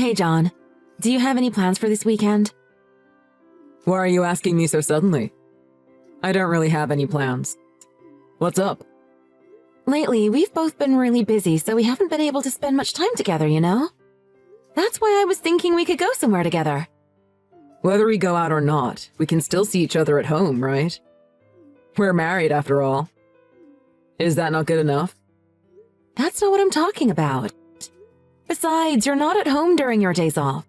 Hey, John. Do you have any plans for this weekend? Why are you asking me so suddenly? I don't really have any plans. What's up? Lately, we've both been really busy, so we haven't been able to spend much time together, you know? That's why I was thinking we could go somewhere together. Whether we go out or not, we can still see each other at home, right? We're married, after all. Is that not good enough? That's not what I'm talking about. Besides, you're not at home during your days off.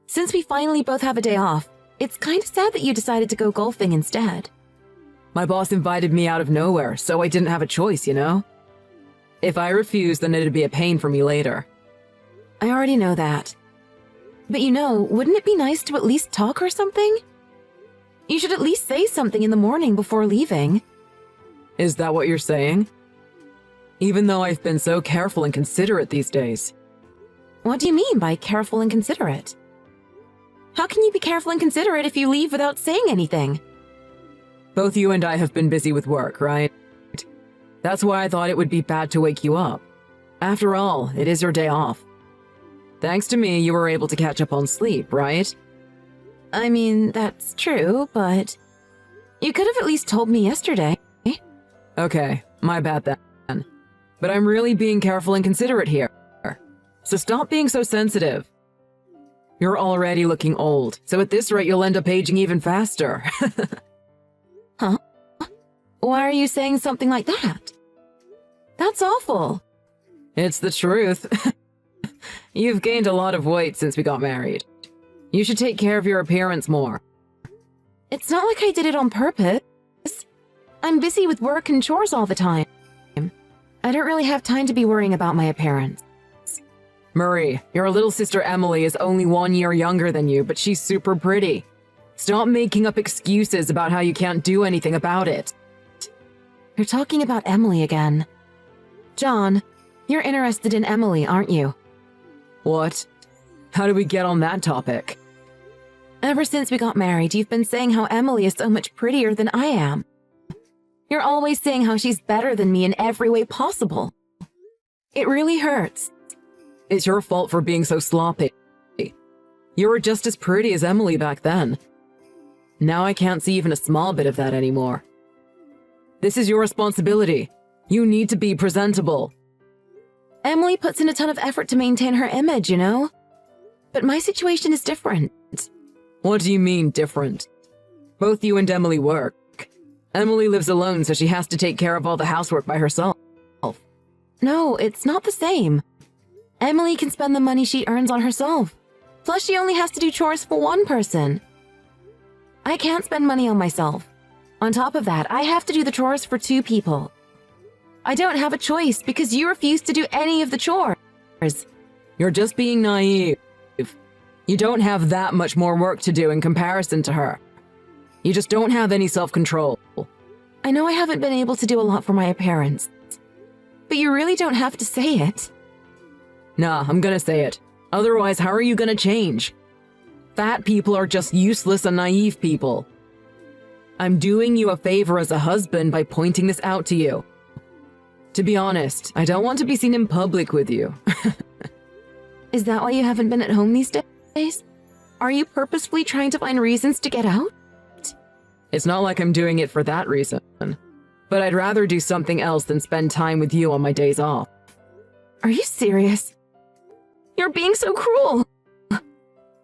Since we finally both have a day off, it's kind of sad that you decided to go golfing instead. My boss invited me out of nowhere, so I didn't have a choice, you know? If I refused, then it'd be a pain for me later. I already know that. But you know, wouldn't it be nice to at least talk or something? You should at least say something in the morning before leaving. Is that what you're saying? Even though I've been so careful and considerate these days. What do you mean by careful and considerate? How can you be careful and considerate if you leave without saying anything? Both you and I have been busy with work, right? That's why I thought it would be bad to wake you up. After all, it is your day off. Thanks to me, you were able to catch up on sleep, right? I mean, that's true, but you could have at least told me yesterday. Okay, my bad then. But I'm really being careful and considerate here. So stop being so sensitive. You're already looking old, so at this rate you'll end up aging even faster. Huh? Why are you saying something like that? That's awful. It's the truth. You've gained a lot of weight since we got married. You should take care of your appearance more. It's not like I did it on purpose. I'm busy with work and chores all the time. I don't really have time to be worrying about my appearance. Marie, your little sister Emily is only 1 year younger than you, but she's super pretty. Stop making up excuses about how you can't do anything about it. You're talking about Emily again. John, you're interested in Emily, aren't you? What? How did we get on that topic? Ever since we got married, you've been saying how Emily is so much prettier than I am. You're always saying how she's better than me in every way possible. It really hurts. It's your fault for being so sloppy. You were just as pretty as Emily back then. Now I can't see even a small bit of that anymore. This is your responsibility. You need to be presentable. Emily puts in a ton of effort to maintain her image, you know? But my situation is different. What do you mean, different? Both you and Emily work. Emily lives alone, so she has to take care of all the housework by herself. No, it's not the same. Emily can spend the money she earns on herself. Plus, she only has to do chores for one person. I can't spend money on myself. On top of that, I have to do the chores for 2 people. I don't have a choice because you refuse to do any of the chores. You're just being naive. You don't have that much more work to do in comparison to her. You just don't have any self-control. I know I haven't been able to do a lot for my appearance, but you really don't have to say it. Nah, I'm gonna say it. Otherwise, how are you gonna change? Fat people are just useless and naive people. I'm doing you a favor as a husband by pointing this out to you. To be honest, I don't want to be seen in public with you. Is that why you haven't been at home these days? Are you purposefully trying to find reasons to get out? It's not like I'm doing it for that reason. But I'd rather do something else than spend time with you on my days off. Are you serious? You're being so cruel.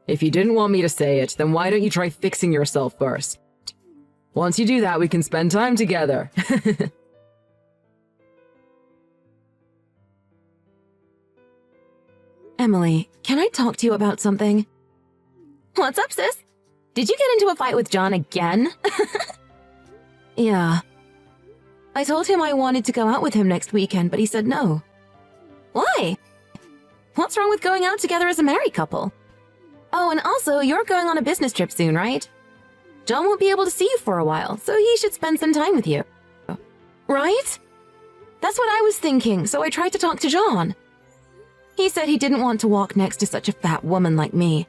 If you didn't want me to say it, then why don't you try fixing yourself first? Once you do that, we can spend time together. Emily, can I talk to you about something? What's up, sis? Did you get into a fight with John again? Yeah. I told him I wanted to go out with him next weekend, but he said no. Why? What's wrong with going out together as a married couple? Oh, and also, you're going on a business trip soon, right? John won't be able to see you for a while, so he should spend some time with you. Right? That's what I was thinking, so I tried to talk to John. He said he didn't want to walk next to such a fat woman like me.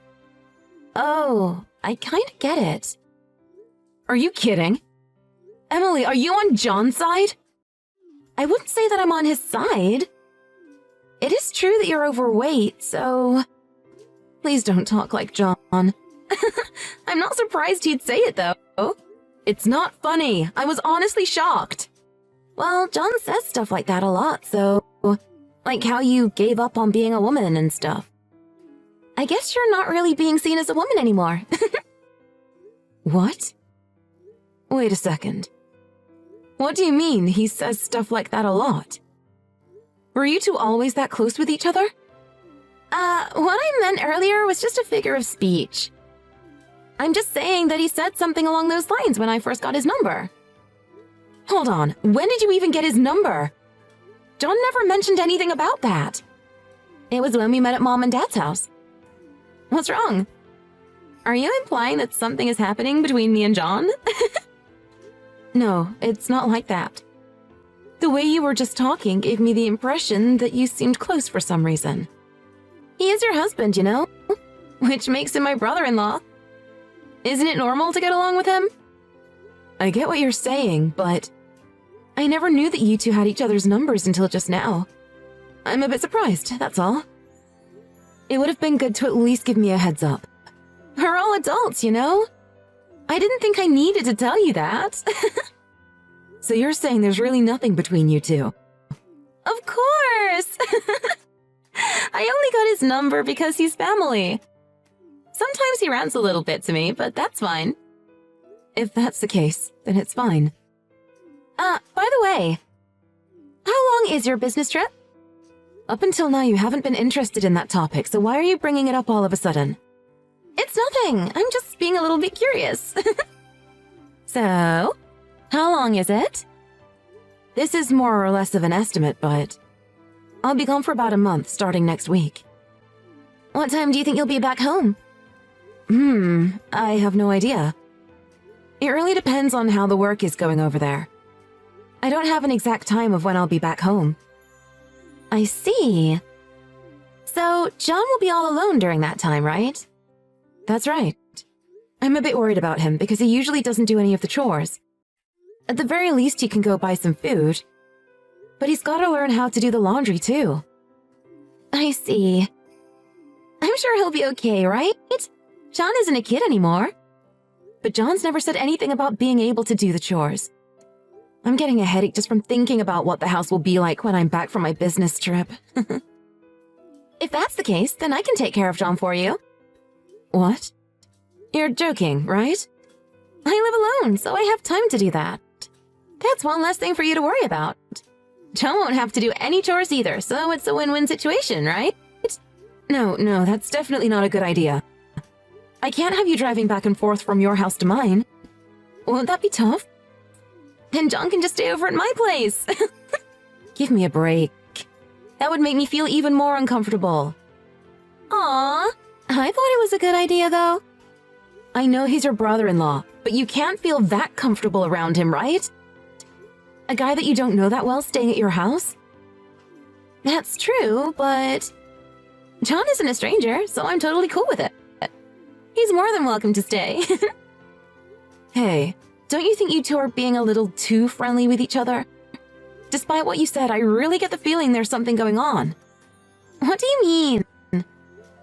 Oh, I kind of get it. Are you kidding? Emily, are you on John's side? I wouldn't say that I'm on his side. It is true that you're overweight, so Please don't talk like John. I'm not surprised he'd say it, though. It's not funny. I was honestly shocked. Well, John says stuff like that a lot, so... Like how you gave up on being a woman and stuff. I guess you're not really being seen as a woman anymore. What? Wait a second. What do you mean he says stuff like that a lot? Were you two always that close with each other? What I meant earlier was just a figure of speech. I'm just saying that he said something along those lines when I first got his number. Hold on, when did you even get his number? John never mentioned anything about that. It was when we met at Mom and Dad's house. What's wrong? Are you implying that something is happening between me and John? No, it's not like that. The way you were just talking gave me the impression that you seemed close for some reason. He is your husband, you know? Which makes him my brother-in-law. Isn't it normal to get along with him? I get what you're saying, but I never knew that you two had each other's numbers until just now. I'm a bit surprised, that's all. It would have been good to at least give me a heads up. We're all adults, you know? I didn't think I needed to tell you that. So you're saying there's really nothing between you two? Of course! I only got his number because he's family. Sometimes he rants a little bit to me, but that's fine. If that's the case, then it's fine. By the way, how long is your business trip? Up until now, you haven't been interested in that topic, so why are you bringing it up all of a sudden? It's nothing. I'm just being a little bit curious. So, how long is it? This is more or less of an estimate, but I'll be gone for about a month, starting next week. What time do you think you'll be back home? I have no idea. It really depends on how the work is going over there. I don't have an exact time of when I'll be back home. I see. So, John will be all alone during that time, right? That's right. I'm a bit worried about him because he usually doesn't do any of the chores. At the very least, he can go buy some food. But he's got to learn how to do the laundry, too. I see. I'm sure he'll be okay, right? John isn't a kid anymore. But John's never said anything about being able to do the chores. I'm getting a headache just from thinking about what the house will be like when I'm back from my business trip. If that's the case, then I can take care of John for you. What? You're joking, right? I live alone, so I have time to do that. That's one less thing for you to worry about. John won't have to do any chores either, so it's a win-win situation, right? No, that's definitely not a good idea. I can't have you driving back and forth from your house to mine. Won't that be tough? Then John can just stay over at my place. Give me a break. That would make me feel even more uncomfortable. Aww, I thought it was a good idea, though. I know he's your brother-in-law, but you can't feel that comfortable around him, right? A guy that you don't know that well staying at your house? That's true, but John isn't a stranger, so I'm totally cool with it. He's more than welcome to stay. Hey, don't you think you two are being a little too friendly with each other? Despite what you said, I really get the feeling there's something going on. What do you mean?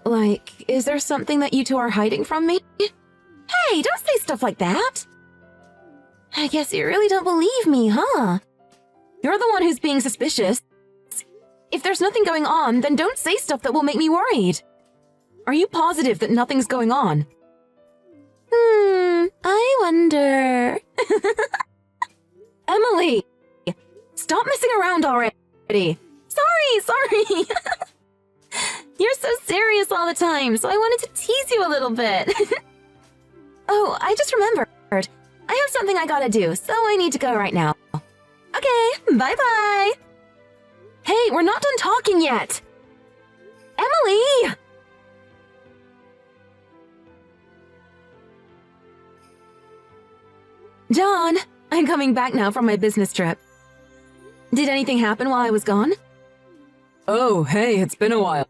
Like, is there something that you two are hiding from me? Hey, don't say stuff like that. I guess you really don't believe me, huh? You're the one who's being suspicious. If there's nothing going on, then don't say stuff that will make me worried. Are you positive that nothing's going on? I wonder. Emily! Stop messing around already! Sorry! You're so serious all the time, so I wanted to tease you a little bit. Oh, I just remembered. I have something I gotta do, so I need to go right now. Okay, bye-bye! Hey, we're not done talking yet! Emily! John, I'm coming back now from my business trip. Did anything happen while I was gone? Oh, hey, it's been a while.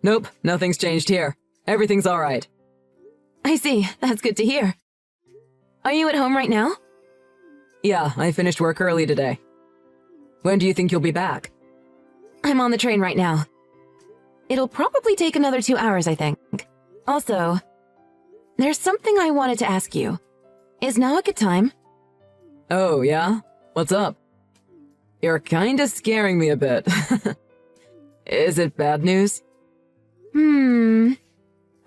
Nope, nothing's changed here. Everything's all right. I see. That's good to hear. Are you at home right now? Yeah, I finished work early today. When do you think you'll be back? I'm on the train right now. It'll probably take another 2 hours, I think. Also, there's something I wanted to ask you. Is now a good time? Oh, yeah? What's up? You're kinda scaring me a bit. Is it bad news?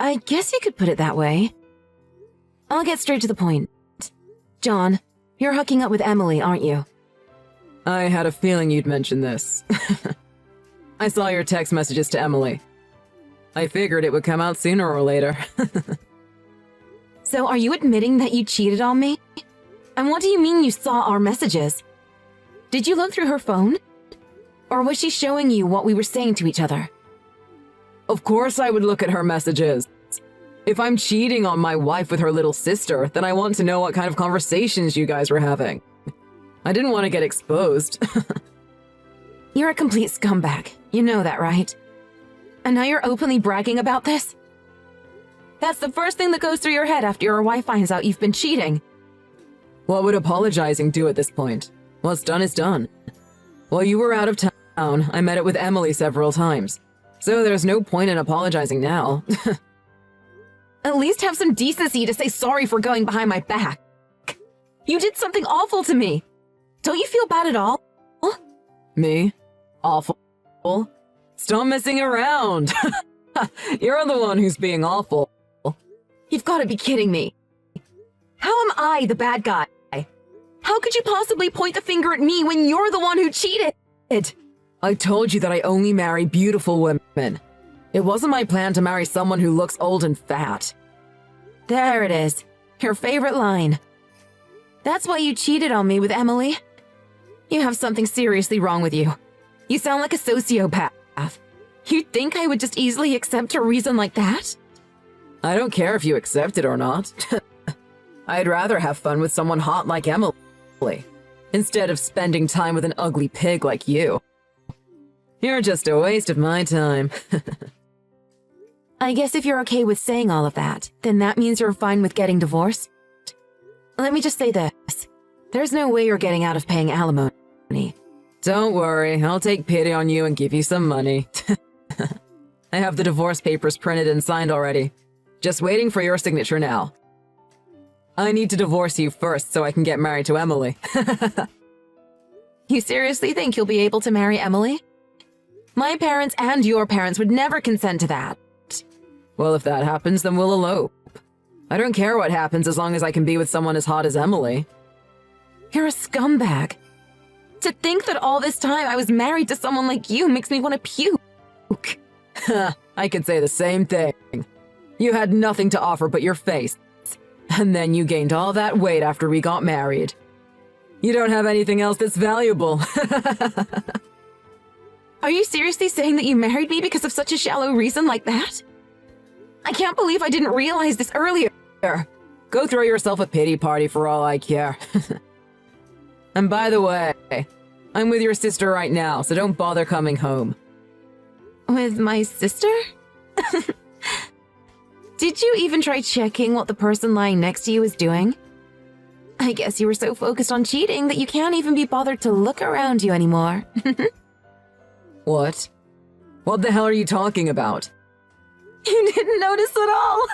I guess you could put it that way. I'll get straight to the point. John, you're hooking up with Emily, aren't you? I had a feeling you'd mention this. I saw your text messages to Emily. I figured it would come out sooner or later. So are you admitting that you cheated on me? And what do you mean you saw our messages? Did you look through her phone? Or was she showing you what we were saying to each other? Of course I would look at her messages. If I'm cheating on my wife with her little sister, then I want to know what kind of conversations you guys were having. I didn't want to get exposed. You're a complete scumbag. You know that, right? And now you're openly bragging about this? That's the first thing that goes through your head after your wife finds out you've been cheating. What would apologizing do at this point? What's done is done. While you were out of town, I met it with Emily several times. So there's no point in apologizing now. At least have some decency to say sorry for going behind my back. You did something awful to me. Don't you feel bad at all? Me? Awful? Stop messing around. You're the one who's being awful. You've got to be kidding me. How am I the bad guy? How could you possibly point the finger at me when you're the one who cheated? I told you that I only marry beautiful women. It wasn't my plan to marry someone who looks old and fat. There it is. Your favorite line. That's why you cheated on me with Emily? You have something seriously wrong with you. You sound like a sociopath. You'd think I would just easily accept a reason like that? I don't care if you accept it or not. I'd rather have fun with someone hot like Emily, instead of spending time with an ugly pig like you. You're just a waste of my time. I guess if you're okay with saying all of that, then that means you're fine with getting divorced? Let me just say this. There's no way you're getting out of paying alimony. Don't worry, I'll take pity on you and give you some money. I have the divorce papers printed and signed already. Just waiting for your signature now. I need to divorce you first so I can get married to Emily. You seriously think you'll be able to marry Emily? My parents and your parents would never consent to that. Well, if that happens, then we'll elope. I don't care what happens as long as I can be with someone as hot as Emily. You're a scumbag. To think that all this time I was married to someone like you makes me want to puke. I could say the same thing. You had nothing to offer but your face. And then you gained all that weight after we got married. You don't have anything else that's valuable. Are you seriously saying that you married me because of such a shallow reason like that? I can't believe I didn't realize this earlier. Go throw yourself a pity party for all I care. And by the way, I'm with your sister right now, so don't bother coming home. With my sister? Did you even try checking what the person lying next to you is doing? I guess you were so focused on cheating that you can't even be bothered to look around you anymore. What? What the hell are you talking about? You didn't notice at all.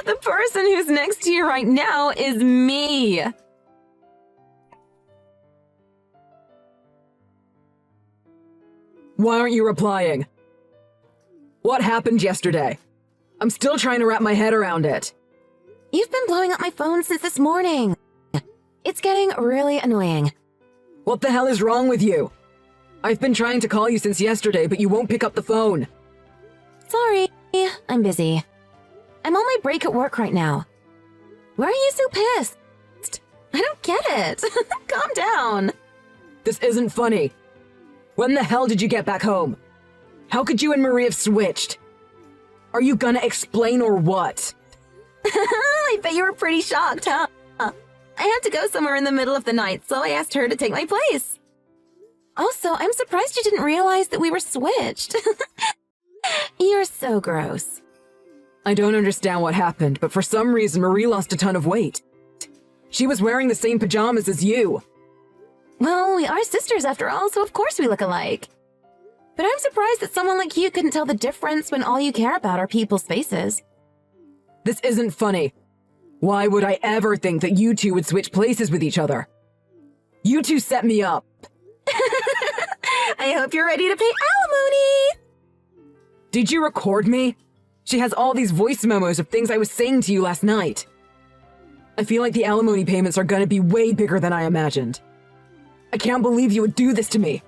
The person who's next to you right now is me. Why aren't you replying? What happened yesterday? I'm still trying to wrap my head around it. You've been blowing up my phone since this morning. It's getting really annoying. What the hell is wrong with you? I've been trying to call you since yesterday, but you won't pick up the phone. Sorry, I'm busy. I'm on my break at work right now. Why are you so pissed? I don't get it. Calm down. This isn't funny. When the hell did you get back home? How could you and Marie have switched? Are you gonna explain or what? I bet you were pretty shocked, huh? I had to go somewhere in the middle of the night, so I asked her to take my place. Also, I'm surprised you didn't realize that we were switched. You're so gross. I don't understand what happened, but for some reason Marie lost a ton of weight. She was wearing the same pajamas as you. Well, we are sisters after all, so of course we look alike. But I'm surprised that someone like you couldn't tell the difference when all you care about are people's faces. This isn't funny. Why would I ever think that you two would switch places with each other? You two set me up. I hope you're ready to pay alimony! Did you record me? She has all these voice memos of things I was saying to you last night. I feel like the alimony payments are gonna be way bigger than I imagined. I can't believe you would do this to me.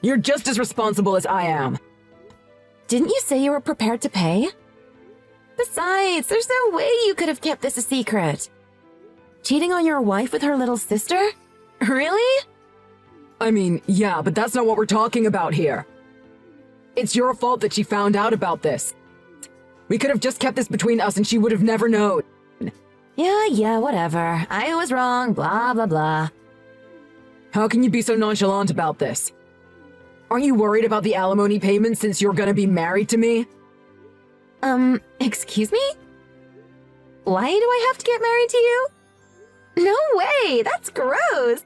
You're just as responsible as I am. Didn't you say you were prepared to pay? Besides, there's no way you could have kept this a secret. Cheating on your wife with her little sister? Really? I mean, yeah, but that's not what we're talking about here. It's your fault that she found out about this. We could have just kept this between us and she would have never known. Yeah, whatever. I was wrong, blah, blah, blah. How can you be so nonchalant about this? Aren't you worried about the alimony payments since you're gonna be married to me? Excuse me? Why do I have to get married to you? No way, that's gross.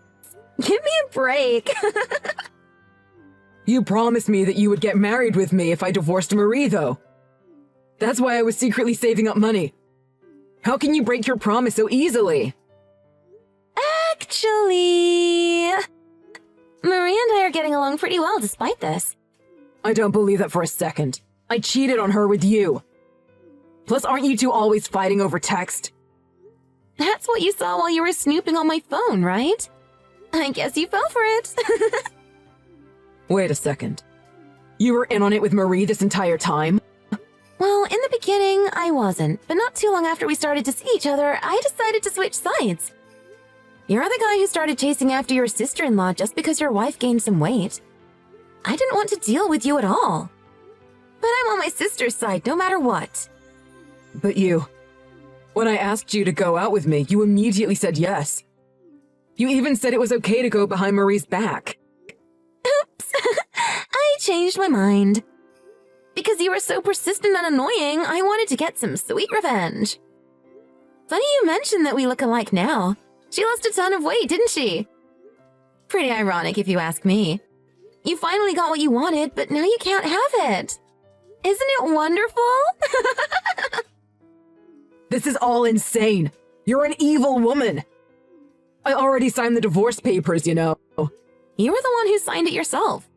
Give me a break. You promised me that you would get married with me if I divorced Marie, though. That's why I was secretly saving up money. How can you break your promise so easily? Actually, Marie and I are getting along pretty well despite this. I don't believe that for a second. I cheated on her with you. Plus, aren't you two always fighting over text? That's what you saw while you were snooping on my phone, right? I guess you fell for it. Wait a second. You were in on it with Marie this entire time? Well, in the beginning, I wasn't, but not too long after we started to see each other, I decided to switch sides. You're the guy who started chasing after your sister-in-law just because your wife gained some weight. I didn't want to deal with you at all. But I'm on my sister's side no matter what. But when I asked you to go out with me, you immediately said yes. You even said it was okay to go behind Marie's back. Oops, I changed my mind. Because you were so persistent and annoying, I wanted to get some sweet revenge. Funny you mention that we look alike now. She lost a ton of weight, didn't she? Pretty ironic if you ask me. You finally got what you wanted, but now you can't have it. Isn't it wonderful? This is all insane. You're an evil woman. I already signed the divorce papers, you know. You were the one who signed it yourself.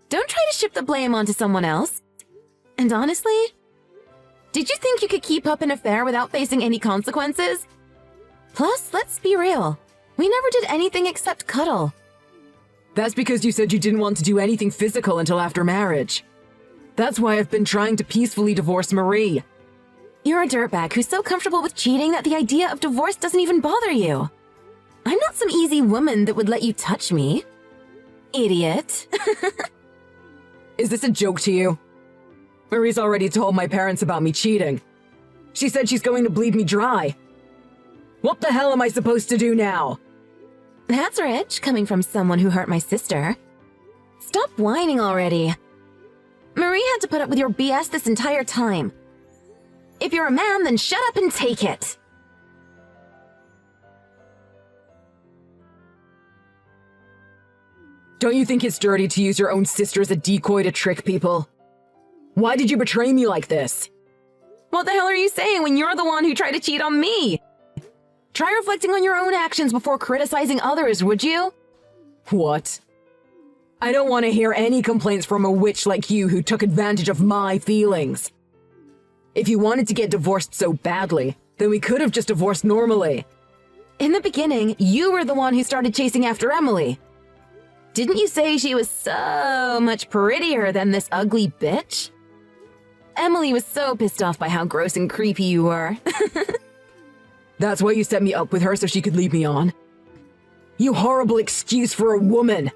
Don't try to ship the blame onto someone else. And honestly, did you think you could keep up an affair without facing any consequences? Plus, let's be real. We never did anything except cuddle. That's because you said you didn't want to do anything physical until after marriage. That's why I've been trying to peacefully divorce Marie. You're a dirtbag who's so comfortable with cheating that the idea of divorce doesn't even bother you. I'm not some easy woman that would let you touch me. Idiot. Is this a joke to you? Marie's already told my parents about me cheating. She said she's going to bleed me dry. What the hell am I supposed to do now? That's rich, coming from someone who hurt my sister. Stop whining already. Marie had to put up with your BS this entire time. If you're a man, then shut up and take it. Don't you think it's dirty to use your own sister as a decoy to trick people? Why did you betray me like this? What the hell are you saying when you're the one who tried to cheat on me? Try reflecting on your own actions before criticizing others, would you? What? I don't want to hear any complaints from a witch like you who took advantage of my feelings. If you wanted to get divorced so badly, then we could have just divorced normally. In the beginning, you were the one who started chasing after Emily. Didn't you say she was so much prettier than this ugly bitch? Emily was so pissed off by how gross and creepy you were. That's why you set me up with her so she could lead me on? You horrible excuse for a woman!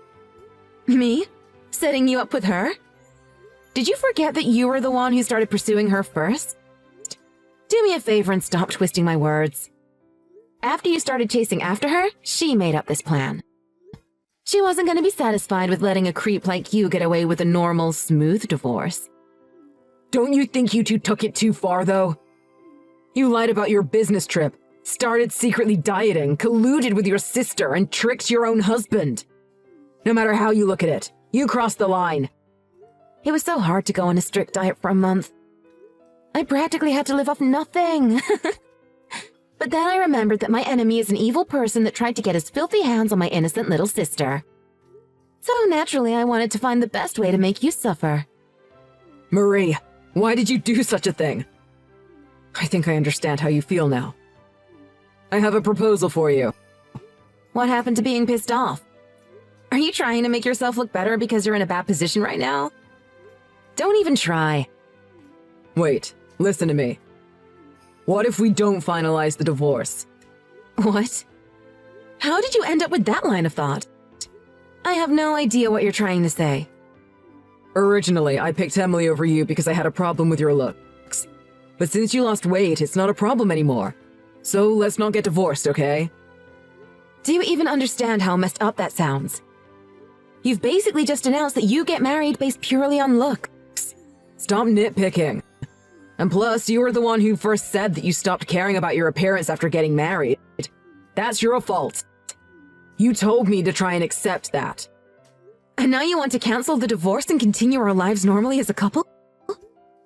Me? Setting you up with her? Did you forget that you were the one who started pursuing her first? Do me a favor and stop twisting my words. After you started chasing after her, she made up this plan. She wasn't going to be satisfied with letting a creep like you get away with a normal, smooth divorce. Don't you think you two took it too far, though? You lied about your business trip, started secretly dieting, colluded with your sister, and tricked your own husband. No matter how you look at it, you crossed the line. It was so hard to go on a strict diet for a month. I practically had to live off nothing. But then I remembered that my enemy is an evil person that tried to get his filthy hands on my innocent little sister. So naturally, I wanted to find the best way to make you suffer. Marie, why did you do such a thing? I think I understand how you feel now. I have a proposal for you. What happened to being pissed off? Are you trying to make yourself look better because you're in a bad position right now? Don't even try. Wait, listen to me. What if we don't finalize the divorce? What? How did you end up with that line of thought? I have no idea what you're trying to say. Originally, I picked Emily over you because I had a problem with your looks. But since you lost weight, it's not a problem anymore. So let's not get divorced, okay? Do you even understand how messed up that sounds? You've basically just announced that you get married based purely on looks. Stop nitpicking. And plus, you were the one who first said that you stopped caring about your appearance after getting married. That's your fault. You told me to try and accept that. And now you want to cancel the divorce and continue our lives normally as a couple?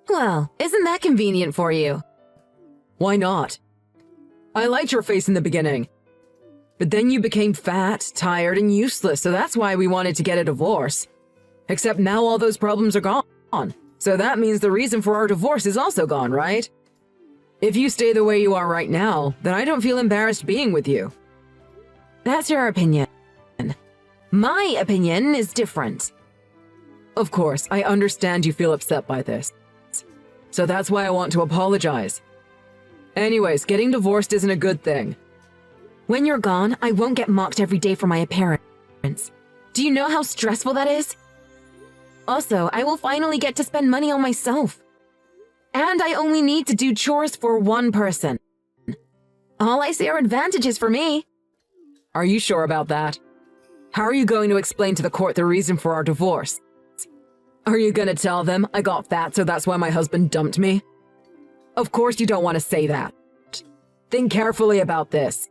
Well, isn't that convenient for you? Why not? I liked your face in the beginning. But then you became fat, tired, and useless, so that's why we wanted to get a divorce. Except now all those problems are gone. So that means the reason for our divorce is also gone, right? If you stay the way you are right now, then I don't feel embarrassed being with you. That's your opinion. My opinion is different. Of course, I understand you feel upset by this. So that's why I want to apologize. Anyways, getting divorced isn't a good thing. When you're gone, I won't get mocked every day for my appearance. Do you know how stressful that is? Also, I will finally get to spend money on myself. And I only need to do chores for one person. All I see are advantages for me. Are you sure about that? How are you going to explain to the court the reason for our divorce? Are you gonna tell them I got fat so that's why my husband dumped me? Of course you don't want to say that. Think carefully about this.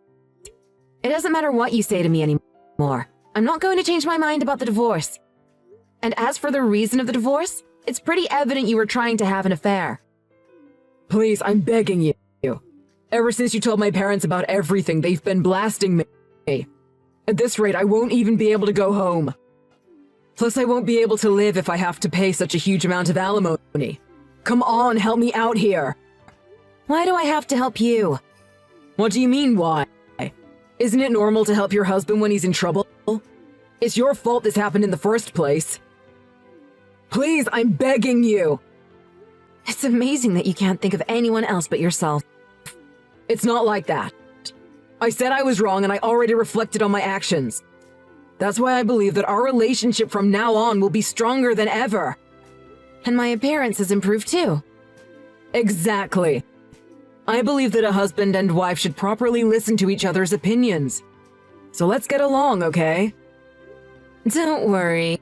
It doesn't matter what you say to me anymore. I'm not going to change my mind about the divorce. And as for the reason of the divorce, it's pretty evident you were trying to have an affair. Please, I'm begging you. Ever since you told my parents about everything, they've been blasting me. At this rate, I won't even be able to go home. Plus, I won't be able to live if I have to pay such a huge amount of alimony. Come on, help me out here. Why do I have to help you? What do you mean, why? Isn't it normal to help your husband when he's in trouble? It's your fault this happened in the first place. Please, I'm begging you. It's amazing that you can't think of anyone else but yourself. It's not like that. I said I was wrong and I already reflected on my actions. That's why I believe that our relationship from now on will be stronger than ever. And my appearance has improved too. Exactly. I believe that a husband and wife should properly listen to each other's opinions. So let's get along, okay? Don't worry.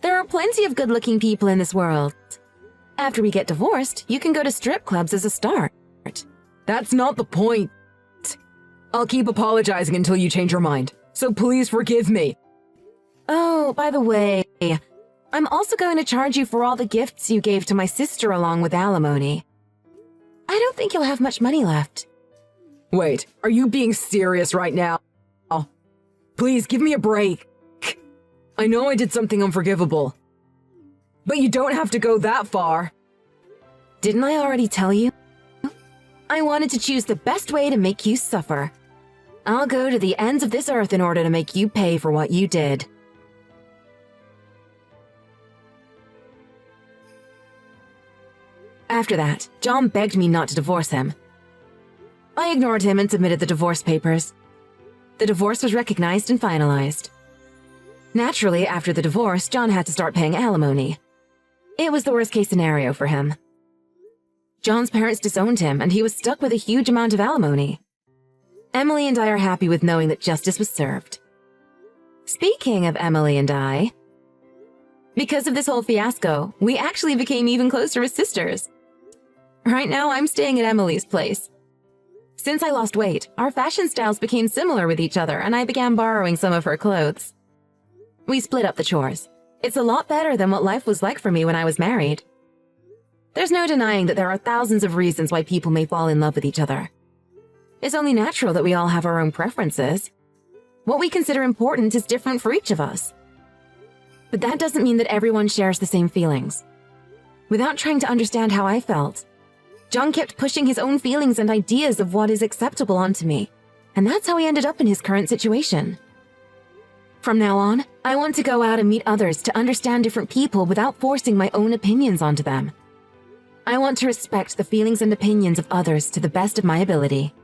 There are plenty of good-looking people in this world. After we get divorced, you can go to strip clubs as a start. That's not the point. I'll keep apologizing until you change your mind. So please forgive me. Oh, by the way, I'm also going to charge you for all the gifts you gave to my sister along with alimony. I don't think you'll have much money left. Wait, are you being serious right now? Please, give me a break. I know I did something unforgivable. But you don't have to go that far. Didn't I already tell you? I wanted to choose the best way to make you suffer. I'll go to the ends of this earth in order to make you pay for what you did. After that, John begged me not to divorce him. I ignored him and submitted the divorce papers. The divorce was recognized and finalized. Naturally, after the divorce, John had to start paying alimony. It was the worst-case scenario for him. John's parents disowned him, and he was stuck with a huge amount of alimony. Emily and I are happy with knowing that justice was served. Speaking of Emily and I, because of this whole fiasco, we actually became even closer as sisters. Right now, I'm staying at Emily's place. Since I lost weight, our fashion styles became similar with each other, and I began borrowing some of her clothes. We split up the chores. It's a lot better than what life was like for me when I was married. There's no denying that there are thousands of reasons why people may fall in love with each other. It's only natural that we all have our own preferences. What we consider important is different for each of us. But that doesn't mean that everyone shares the same feelings. Without trying to understand how I felt, John kept pushing his own feelings and ideas of what is acceptable onto me, and that's how he ended up in his current situation. From now on, I want to go out and meet others to understand different people without forcing my own opinions onto them. I want to respect the feelings and opinions of others to the best of my ability.